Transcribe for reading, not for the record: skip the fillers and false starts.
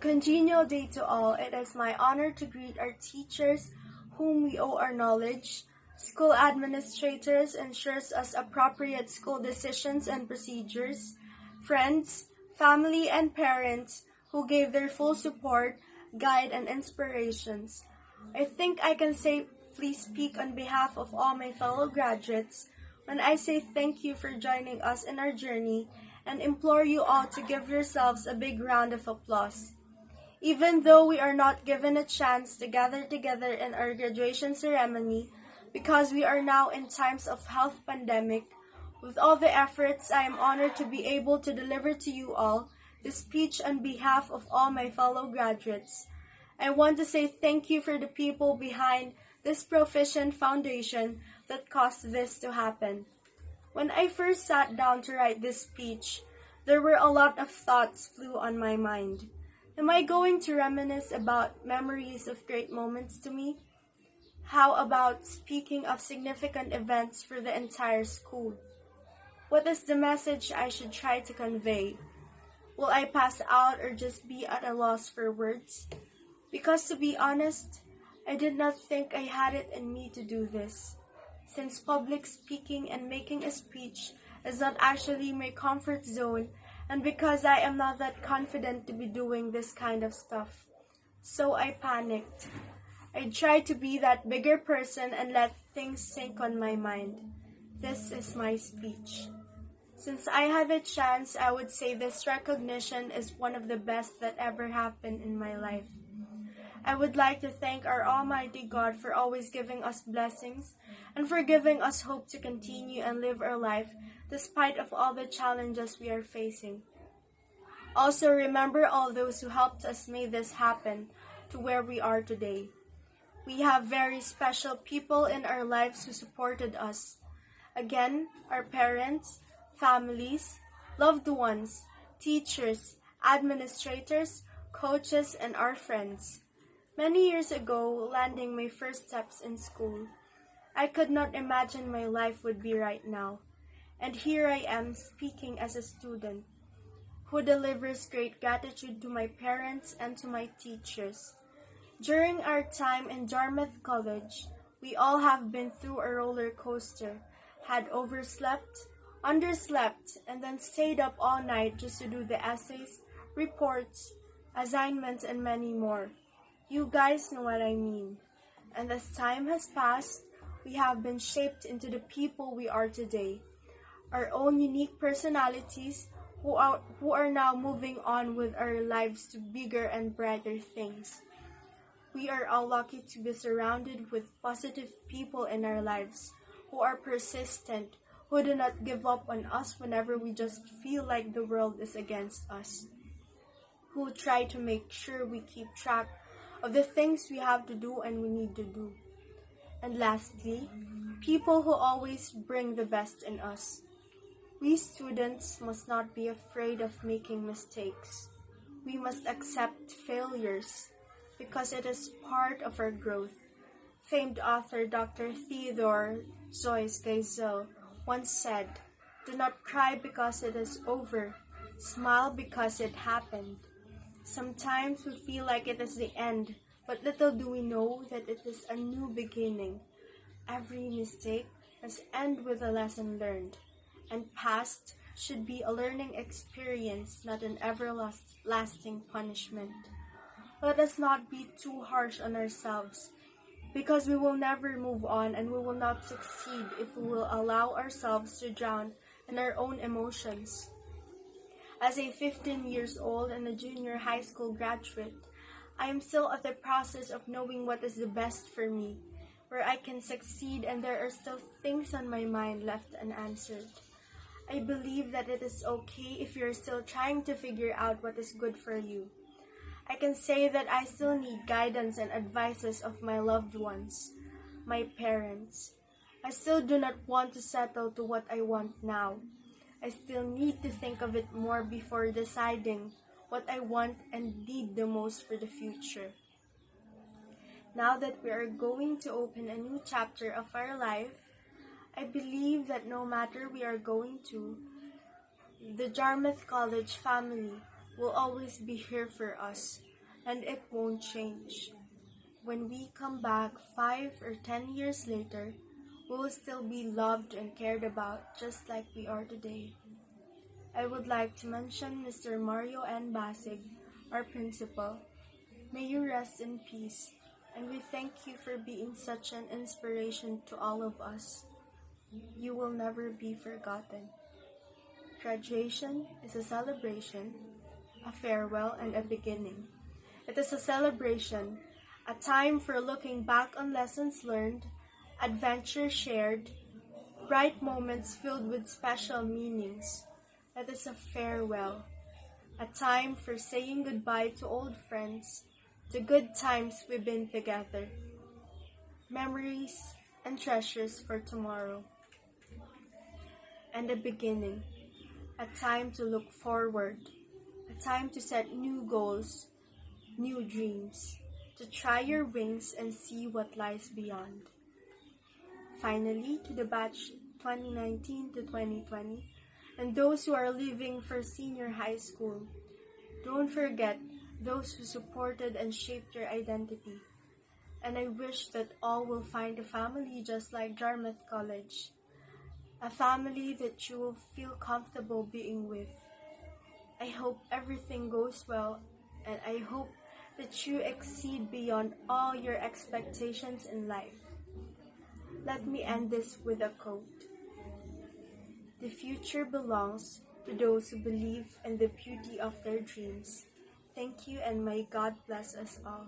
Congenial day to all. It is my honor to greet our teachers, whom we owe our knowledge, school administrators, ensures us appropriate school decisions and procedures, friends, family, and parents who gave their full support, guide, and inspirations. I think I can safely speak on behalf of all my fellow graduates when I say thank you for joining us in our journey and implore you all to give yourselves a big round of applause. Even though we are not given a chance to gather together in our graduation ceremony because we are now in times of health pandemic, with all the efforts I am honored to be able to deliver to you all this speech on behalf of all my fellow graduates. I want to say thank you for the people behind this proficient foundation that caused this to happen. When I first sat down to write this speech, there were a lot of thoughts flew on my mind. Am I going to reminisce about memories of great moments to me? How about speaking of significant events for the entire school? What is the message I should try to convey? Will I pass out or just be at a loss for words? Because to be honest, I did not think I had it in me to do this, since public speaking and making a speech is not actually my comfort zone, and because I am not that confident to be doing this kind of stuff. So I panicked. I tried to be that bigger person and let things sink on my mind. This is my speech. Since I had the chance, I would say this recognition is one of the best that ever happened in my life. I would like to thank our Almighty God for always giving us blessings and for giving us hope to continue and live our life despite of all the challenges we are facing. Also remember all those who helped us make this happen to where we are today. We have very special people in our lives who supported us. Again, our parents, families, loved ones, teachers, administrators, coaches, and our friends. Many years ago, landing my first steps in school, I could not imagine my life would be right now. And here I am speaking as a student who delivers great gratitude to my parents and to my teachers. During our time in Dartmouth College, we all have been through a roller coaster, had overslept, underslept, and then stayed up all night just to do the essays, reports, assignments, and many more. You guys know what I mean. And as time has passed, we have been shaped into the people we are today. Our own unique personalities who are now moving on with our lives to bigger and brighter things. We are all lucky to be surrounded with positive people in our lives who are persistent, who do not give up on us whenever we just feel like the world is against us, who try to make sure we keep track of the things we have to do and we need to do. And lastly, people who always bring the best in us. We students must not be afraid of making mistakes. We must accept failures because it is part of our growth. Famed author Dr. Theodore Joyce Geisel once said, "Do not cry because it is over. Smile because it happened." Sometimes we feel like it is the end, but little do we know that it is a new beginning. Every mistake must end with a lesson learned, and past should be a learning experience, not an everlasting punishment. Let us not be too harsh on ourselves, because we will never move on and we will not succeed if we will allow ourselves to drown in our own emotions. As a 15 years old and a junior high school graduate, I am still at the process of knowing what is the best for me, where I can succeed, and there are still things on my mind left unanswered. I believe that it is okay if you're still trying to figure out what is good for you. I can say that I still need guidance and advices of my loved ones, my parents. I still do not want to settle to what I want now. I still need to think of it more before deciding what I want and need the most for the future. Now that we are going to open a new chapter of our life, I believe that no matter we are going to, the Dartmouth College family will always be here for us, and it won't change. When we come back 5 or 10 years later, we will still be loved and cared about just like we are today. I would like to mention Mr. Mario N. Basig, our principal. May you rest in peace, and we thank you for being such an inspiration to all of us. You will never be forgotten. Graduation is a celebration, a farewell, and a beginning. It is a celebration, a time for looking back on lessons learned, adventures shared, bright moments filled with special meanings. It is a farewell, a time for saying goodbye to old friends, to good times we've been together, memories and treasures for tomorrow, and a beginning, a time to look forward, a time to set new goals, new dreams, to try your wings and see what lies beyond. Finally, to the batch 2019 to 2020, and those who are leaving for senior high school, don't forget those who supported and shaped your identity. And I wish that all will find a family just like Dartmouth College, a family that you will feel comfortable being with. I hope everything goes well, and I hope that you exceed beyond all your expectations in life. Let me end this with a quote. The future belongs to those who believe in the beauty of their dreams. Thank you, and may God bless us all.